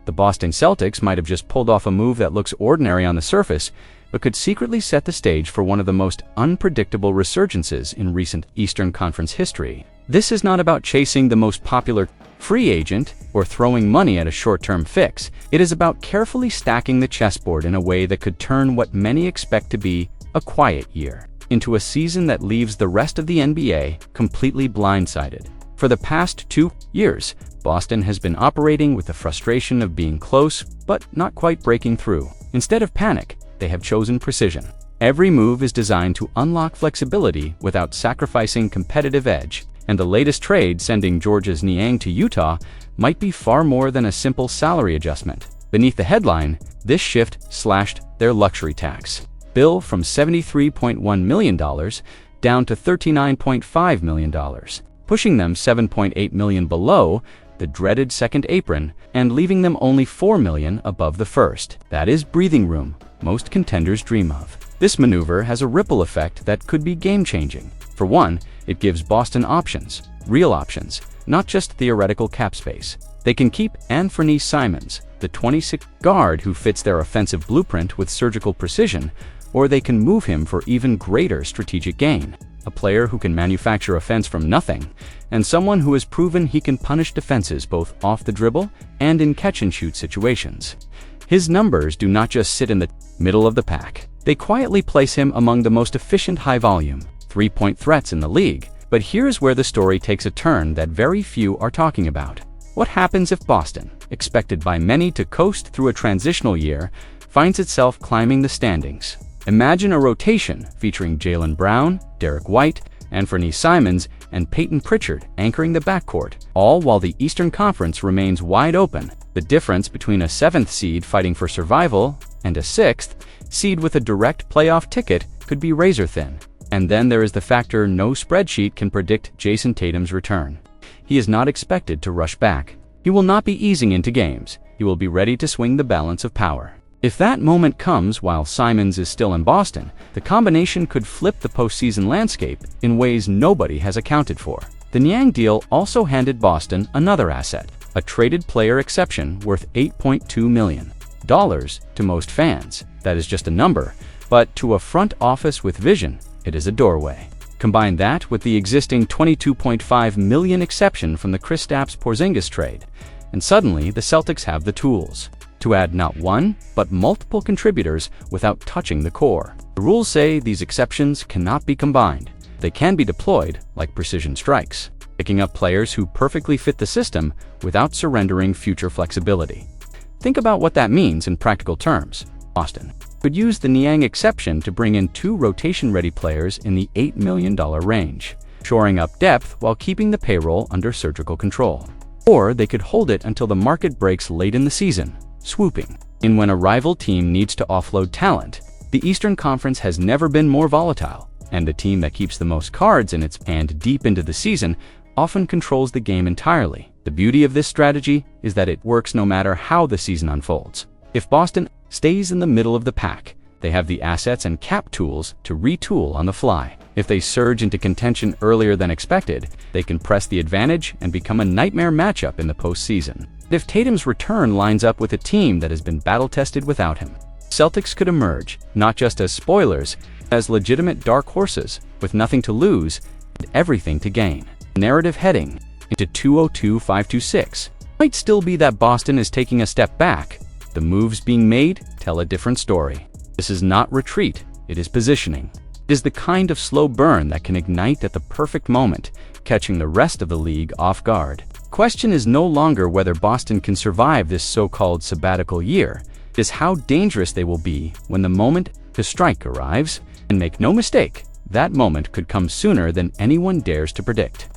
The Boston Celtics might have just pulled off a move that looks ordinary on the surface, but could secretly set the stage for one of the most unpredictable resurgences in recent Eastern Conference history. This is not about chasing the most popular free agent or throwing money at a short-term fix. It is about carefully stacking the chessboard in a way that could turn what many expect to be a quiet year into a season that leaves the rest of the NBA completely blindsided. For the past 2 years, Boston has been operating with the frustration of being close, but not quite breaking through. Instead of panic, they have chosen precision. Every move is designed to unlock flexibility without sacrificing competitive edge, and the latest trade, sending Georgia's Niang to Utah, might be far more than a simple salary adjustment. Beneath the headline, this shift slashed their luxury tax bill from $73.1 million down to $39.5 million, pushing them $7.8 million below the dreaded second apron and leaving them only $4 million above the first. That is breathing room most contenders dream of. This maneuver has a ripple effect that could be game-changing. For one, it gives Boston options, real options, not just theoretical cap space. They can keep Anfernee Simons, the 26th guard who fits their offensive blueprint with surgical precision, or they can move him for even greater strategic gain. A player who can manufacture offense from nothing, and someone who has proven he can punish defenses both off the dribble and in catch-and-shoot situations. His numbers do not just sit in the middle of the pack. They quietly place him among the most efficient high-volume, three-point threats in the league. But here's where the story takes a turn that very few are talking about. What happens if Boston, expected by many to coast through a transitional year, finds itself climbing the standings? Imagine a rotation featuring Jaylen Brown, Derrick White, Anfernee Simons, and Peyton Pritchard anchoring the backcourt, all while the Eastern Conference remains wide open. The difference between a 7th seed fighting for survival and a 6th seed with a direct playoff ticket could be razor-thin. And then there is the factor no spreadsheet can predict: Jason Tatum's return. He is not expected to rush back. He will not be easing into games. He will be ready to swing the balance of power. If that moment comes while Simons is still in Boston, the combination could flip the postseason landscape in ways nobody has accounted for. The Niang deal also handed Boston another asset, a traded player exception worth $8.2 million. To most fans, that is just a number, but to a front office with vision, it is a doorway. Combine that with the existing $22.5 million exception from the Kristaps Porzingis trade, and suddenly the Celtics have the tools to add not one, but multiple contributors without touching the core. The rules say these exceptions cannot be combined. They can be deployed like precision strikes, picking up players who perfectly fit the system without surrendering future flexibility. Think about what that means in practical terms. Boston could use the Niang exception to bring in 2 rotation-ready players in the $8 million range, shoring up depth while keeping the payroll under surgical control. Or they could hold it until the market breaks late in the season, swooping in when a rival team needs to offload talent. The Eastern Conference has never been more volatile, and the team that keeps the most cards in its hand deep into the season often controls the game entirely. The beauty of this strategy is that it works no matter how the season unfolds. If Boston stays in the middle of the pack, they have the assets and cap tools to retool on the fly. If they surge into contention earlier than expected, they can press the advantage and become a nightmare matchup in the postseason. If Tatum's return lines up with a team that has been battle-tested without him, Celtics could emerge not just as spoilers, but as legitimate dark horses with nothing to lose and everything to gain. Narrative heading into 2025-26 might still be that Boston is taking a step back. The moves being made tell a different story. This is not retreat, it is positioning. It is the kind of slow burn that can ignite at the perfect moment, catching the rest of the league off guard. Question is no longer whether Boston can survive this so-called sabbatical year. It is how dangerous they will be when the moment to strike arrives. And make no mistake, that moment could come sooner than anyone dares to predict.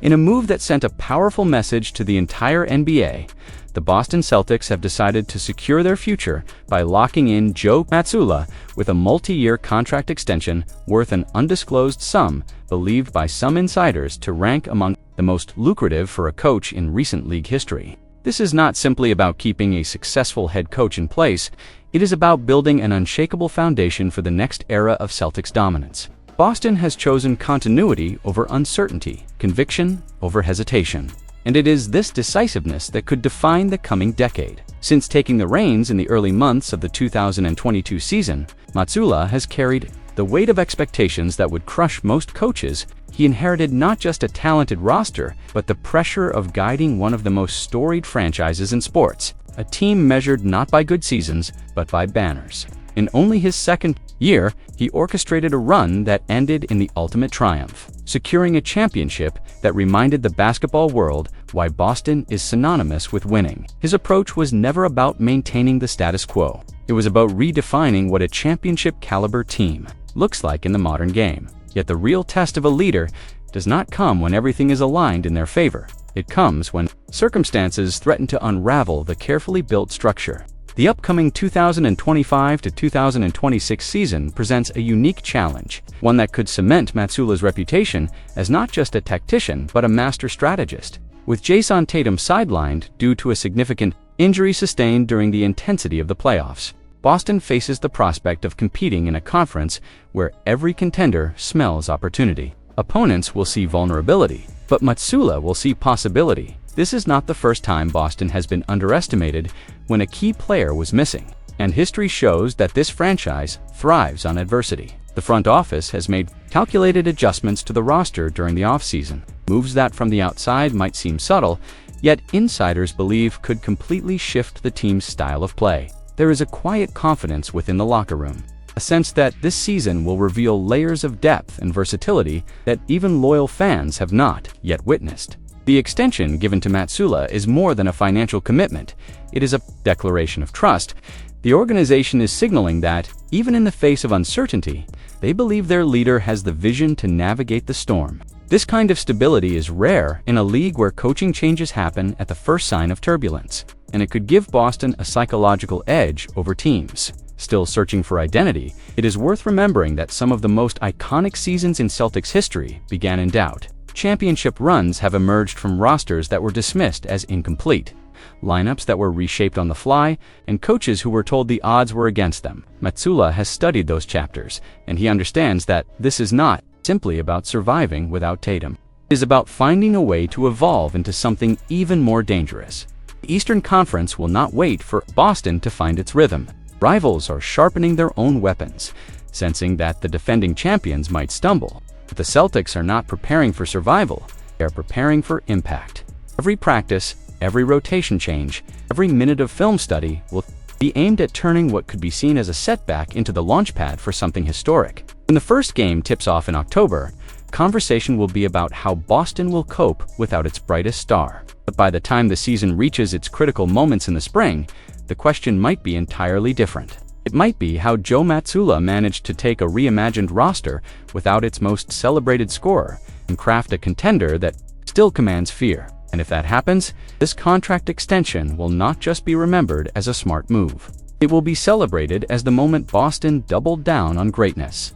In a move that sent a powerful message to the entire NBA, the Boston Celtics have decided to secure their future by locking in Joe Mazzulla with a multi-year contract extension worth an undisclosed sum believed by some insiders to rank among the most lucrative for a coach in recent league history. This is not simply about keeping a successful head coach in place, it is about building an unshakable foundation for the next era of Celtics dominance. Boston has chosen continuity over uncertainty, conviction over hesitation, and it is this decisiveness that could define the coming decade. Since taking the reins in the early months of the 2022 season, Mazzulla has carried the weight of expectations that would crush most coaches. He inherited not just a talented roster, but the pressure of guiding one of the most storied franchises in sports, a team measured not by good seasons, but by banners. In only his second year, he orchestrated a run that ended in the ultimate triumph, securing a championship that reminded the basketball world why Boston is synonymous with winning. His approach was never about maintaining the status quo. It was about redefining what a championship-caliber team looks like in the modern game. Yet the real test of a leader does not come when everything is aligned in their favor. It comes when circumstances threaten to unravel the carefully built structure. The upcoming 2025 to 2026 season presents a unique challenge, one that could cement Mazzulla's reputation as not just a tactician but a master strategist. With Jason Tatum sidelined due to a significant injury sustained during the intensity of the playoffs, Boston faces the prospect of competing in a conference where every contender smells opportunity. Opponents will see vulnerability, but Mazzulla will see possibility. This is not the first time Boston has been underestimated when a key player was missing, and history shows that this franchise thrives on adversity. The front office has made calculated adjustments to the roster during the offseason, moves that from the outside might seem subtle, yet insiders believe could completely shift the team's style of play. There is a quiet confidence within the locker room, a sense that this season will reveal layers of depth and versatility that even loyal fans have not yet witnessed. The extension given to Mazzulla is more than a financial commitment. It is a declaration of trust. The organization is signaling that, even in the face of uncertainty, they believe their leader has the vision to navigate the storm. This kind of stability is rare in a league where coaching changes happen at the first sign of turbulence, and it could give Boston a psychological edge over teams still searching for identity. It is worth remembering that some of the most iconic seasons in Celtics history began in doubt. Championship runs have emerged from rosters that were dismissed as incomplete, lineups that were reshaped on the fly, and coaches who were told the odds were against them. Mazzulla has studied those chapters, and he understands that this is not simply about surviving without Tatum. It is about finding a way to evolve into something even more dangerous. The Eastern Conference will not wait for Boston to find its rhythm. Rivals are sharpening their own weapons, sensing that the defending champions might stumble. But the Celtics are not preparing for survival, they are preparing for impact. Every practice, every rotation change, every minute of film study will be aimed at turning what could be seen as a setback into the launchpad for something historic. When the first game tips off in October, conversation will be about how Boston will cope without its brightest star. But by the time the season reaches its critical moments in the spring, the question might be entirely different. It might be how Joe Mazzulla managed to take a reimagined roster without its most celebrated scorer and craft a contender that still commands fear. And if that happens, this contract extension will not just be remembered as a smart move. It will be celebrated as the moment Boston doubled down on greatness.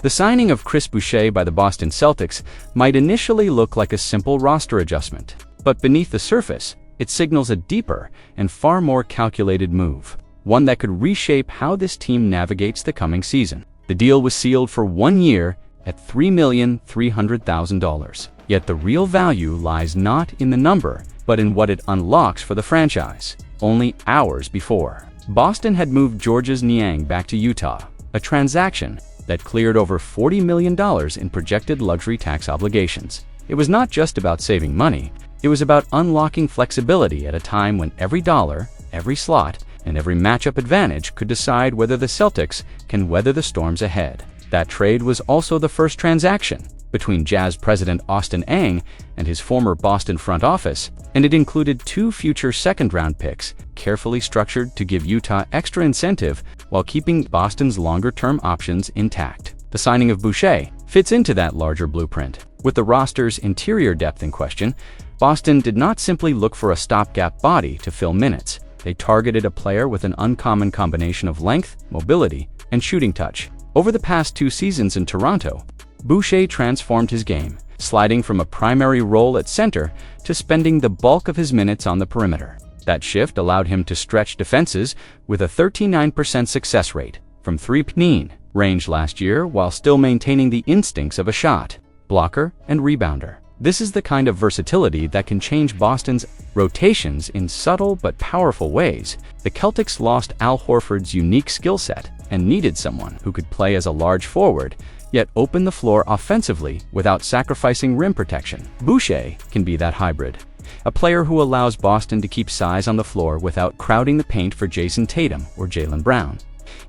The signing of Chris Boucher by the Boston Celtics might initially look like a simple roster adjustment, but beneath the surface, it signals a deeper and far more calculated move, one that could reshape how this team navigates the coming season. The deal was sealed for 1 year at $3,300,000. Yet the real value lies not in the number, but in what it unlocks for the franchise. Only hours before, Boston had moved Georgia's Niang back to Utah, a transaction that cleared over $40 million in projected luxury tax obligations. It was not just about saving money, it was about unlocking flexibility at a time when every dollar, every slot, and every matchup advantage could decide whether the Celtics can weather the storms ahead. That trade was also the first transaction between Jazz president Austin Niang and his former Boston front office, and it included 2 future second-round picks, carefully structured to give Utah extra incentive while keeping Boston's longer-term options intact. The signing of Boucher fits into that larger blueprint. With the roster's interior depth in question, Boston did not simply look for a stopgap body to fill minutes. They targeted a player with an uncommon combination of length, mobility, and shooting touch. Over the past 2 seasons in Toronto, Boucher transformed his game, sliding from a primary role at center to spending the bulk of his minutes on the perimeter. That shift allowed him to stretch defenses with a 39% success rate from three-point range last year while still maintaining the instincts of a shot blocker and rebounder. This is the kind of versatility that can change Boston's rotations in subtle but powerful ways. The Celtics lost Al Horford's unique skill set and needed someone who could play as a large forward, yet open the floor offensively without sacrificing rim protection. Boucher can be that hybrid, a player who allows Boston to keep size on the floor without crowding the paint for Jason Tatum or Jaylen Brown.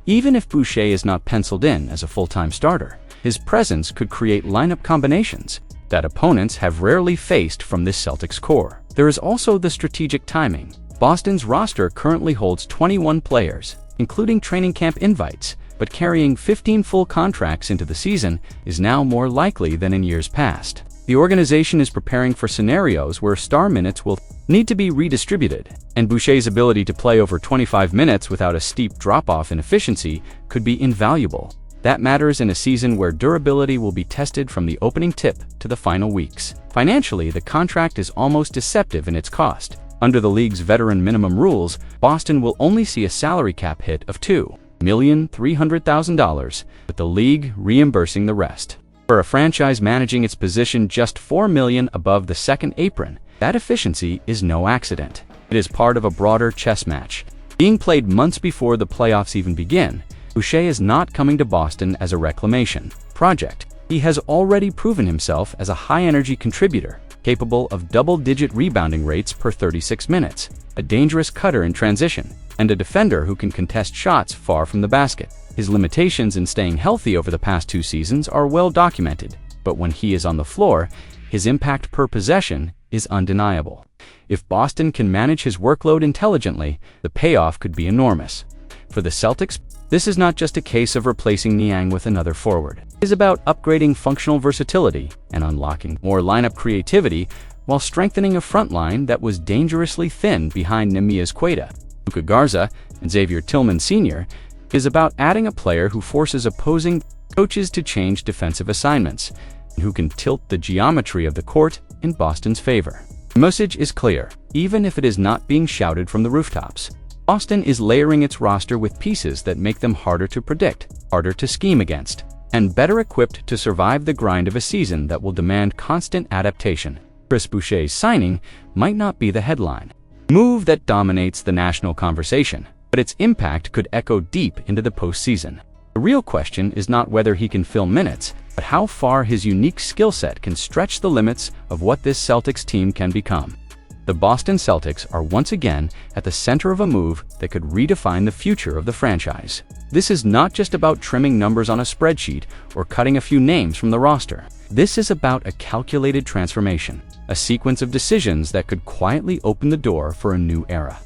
Even if Boucher is not penciled in as a full-time starter, his presence could create lineup combinations that opponents have rarely faced from this Celtics core. There is also the strategic timing. Boston's roster currently holds 21 players, including training camp invites, but carrying 15 full contracts into the season is now more likely than in years past. The organization is preparing for scenarios where star minutes will need to be redistributed, and Boucher's ability to play over 25 minutes without a steep drop-off in efficiency could be invaluable. That matters in a season where durability will be tested from the opening tip to the final weeks. Financially, the contract is almost deceptive in its cost. Under the league's veteran minimum rules, Boston will only see a salary cap hit of $2,300,000, with the league reimbursing the rest. For a franchise managing its position just $4 million above the second apron, that efficiency is no accident. It is part of a broader chess match. Being played months before the playoffs even begin, Boucher is not coming to Boston as a reclamation project. He has already proven himself as a high-energy contributor, capable of double-digit rebounding rates per 36 minutes, a dangerous cutter in transition, and a defender who can contest shots far from the basket. His limitations in staying healthy over the past 2 seasons are well documented, but when he is on the floor, his impact per possession is undeniable. If Boston can manage his workload intelligently, the payoff could be enormous. For the Celtics, this is not just a case of replacing Niang with another forward. It is about upgrading functional versatility and unlocking more lineup creativity while strengthening a front line that was dangerously thin behind Neemias Queta. Luka Garza and Xavier Tillman Sr. is about adding a player who forces opposing coaches to change defensive assignments and who can tilt the geometry of the court in Boston's favor. The message is clear, even if it is not being shouted from the rooftops. Boston is layering its roster with pieces that make them harder to predict, harder to scheme against, and better equipped to survive the grind of a season that will demand constant adaptation. Chris Boucher's signing might not be the headline move that dominates the national conversation, but its impact could echo deep into the postseason. The real question is not whether he can fill minutes, but how far his unique skill set can stretch the limits of what this Celtics team can become. The Boston Celtics are once again at the center of a move that could redefine the future of the franchise. This is not just about trimming numbers on a spreadsheet or cutting a few names from the roster. This is about a calculated transformation, a sequence of decisions that could quietly open the door for a new era,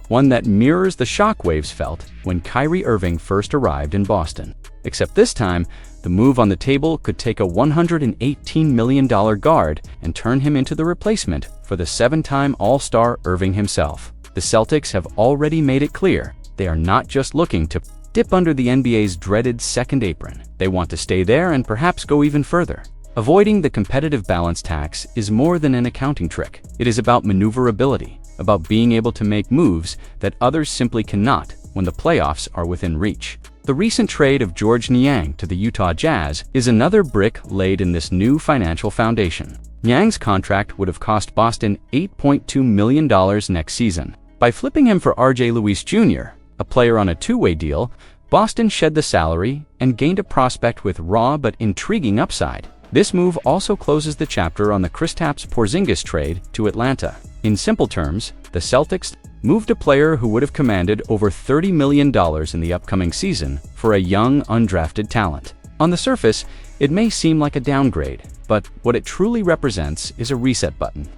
one that mirrors the shockwaves felt when Kyrie Irving first arrived in Boston. Except this time, the move on the table could take a $118 million guard and turn him into the replacement for the 7-time All-Star Irving himself. The Celtics have already made it clear they are not just looking to dip under the NBA's dreaded second apron. They want to stay there and perhaps go even further. Avoiding the competitive balance tax is more than an accounting trick. It is about maneuverability, about being able to make moves that others simply cannot when the playoffs are within reach. The recent trade of Georges Niang to the Utah Jazz is another brick laid in this new financial foundation. Niang's contract would have cost Boston $8.2 million next season. By flipping him for RJ Lewis Jr., a player on a two-way deal, Boston shed the salary and gained a prospect with raw but intriguing upside. This move also closes the chapter on the Kristaps Porzingis trade to Atlanta. In simple terms, the Celtics moved a player who would have commanded over $30 million in the upcoming season for a young, undrafted talent. On the surface, it may seem like a downgrade, but what it truly represents is a reset button,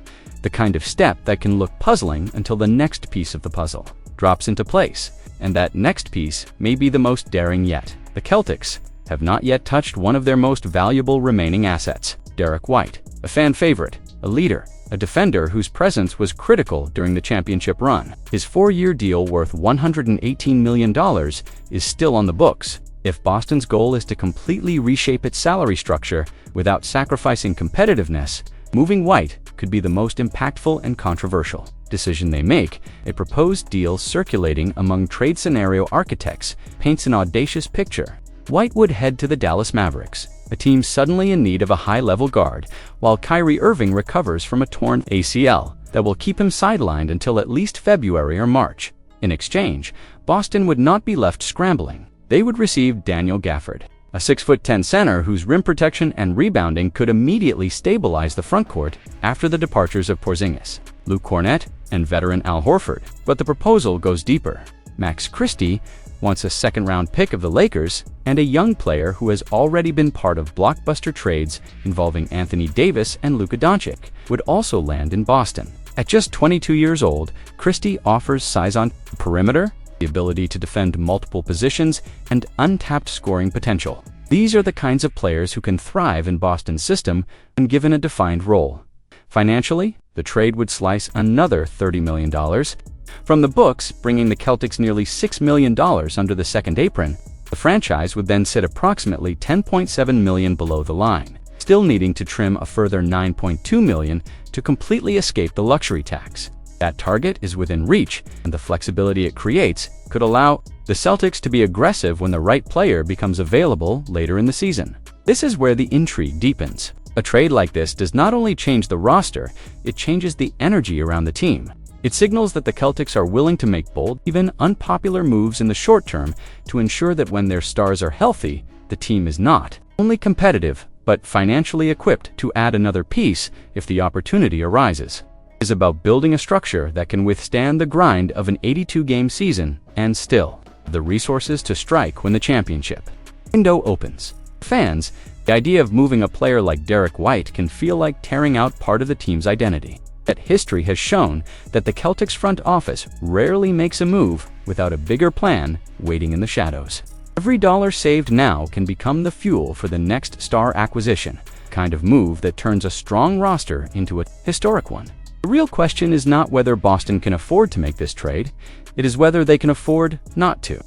the kind of step that can look puzzling until the next piece of the puzzle drops into place, and that next piece may be the most daring yet. The Celtics have not yet touched one of their most valuable remaining assets, Derrick White, a fan favorite, a leader, a defender whose presence was critical during the championship run. His 4-year deal worth $118 million is still on the books. If Boston's goal is to completely reshape its salary structure without sacrificing competitiveness, moving White could be the most impactful and controversial decision they make. A proposed deal circulating among trade scenario architects paints an audacious picture. White would head to the Dallas Mavericks, a team suddenly in need of a high-level guard, while Kyrie Irving recovers from a torn ACL that will keep him sidelined until at least February or March. In exchange, Boston would not be left scrambling. They would receive Daniel Gafford, a 6'10" center whose rim protection and rebounding could immediately stabilize the frontcourt after the departures of Porzingis, Luke Kornet, and veteran Al Horford. But the proposal goes deeper. Max Christie wants a second-round pick of the Lakers and a young player who has already been part of blockbuster trades involving Anthony Davis and Luka Doncic would also land in Boston. At just 22 years old, Christie offers size on perimeter, the ability to defend multiple positions, and untapped scoring potential. These are the kinds of players who can thrive in Boston's system when given a defined role. Financially, the trade would slice another $30 million from the books, bringing the Celtics nearly $6 million under the second apron. The franchise would then sit approximately $10.7 million below the line, still needing to trim a further $9.2 million to completely escape the luxury tax. That target is within reach, and the flexibility it creates could allow the Celtics to be aggressive when the right player becomes available later in the season. This is where the intrigue deepens. A trade like this does not only change the roster, it changes the energy around the team. It signals that the Celtics are willing to make bold, even unpopular moves in the short term to ensure that when their stars are healthy, the team is not only competitive, but financially equipped to add another piece if the opportunity arises. It is about building a structure that can withstand the grind of an 82-game season and still have the resources to strike when the championship window opens. Fans, the idea of moving a player like Derrick White can feel like tearing out part of the team's identity. Yet history has shown that the Celtics front office rarely makes a move without a bigger plan waiting in the shadows. Every dollar saved now can become the fuel for the next star acquisition, a kind of move that turns a strong roster into a historic one. The real question is not whether Boston can afford to make this trade, it is whether they can afford not to.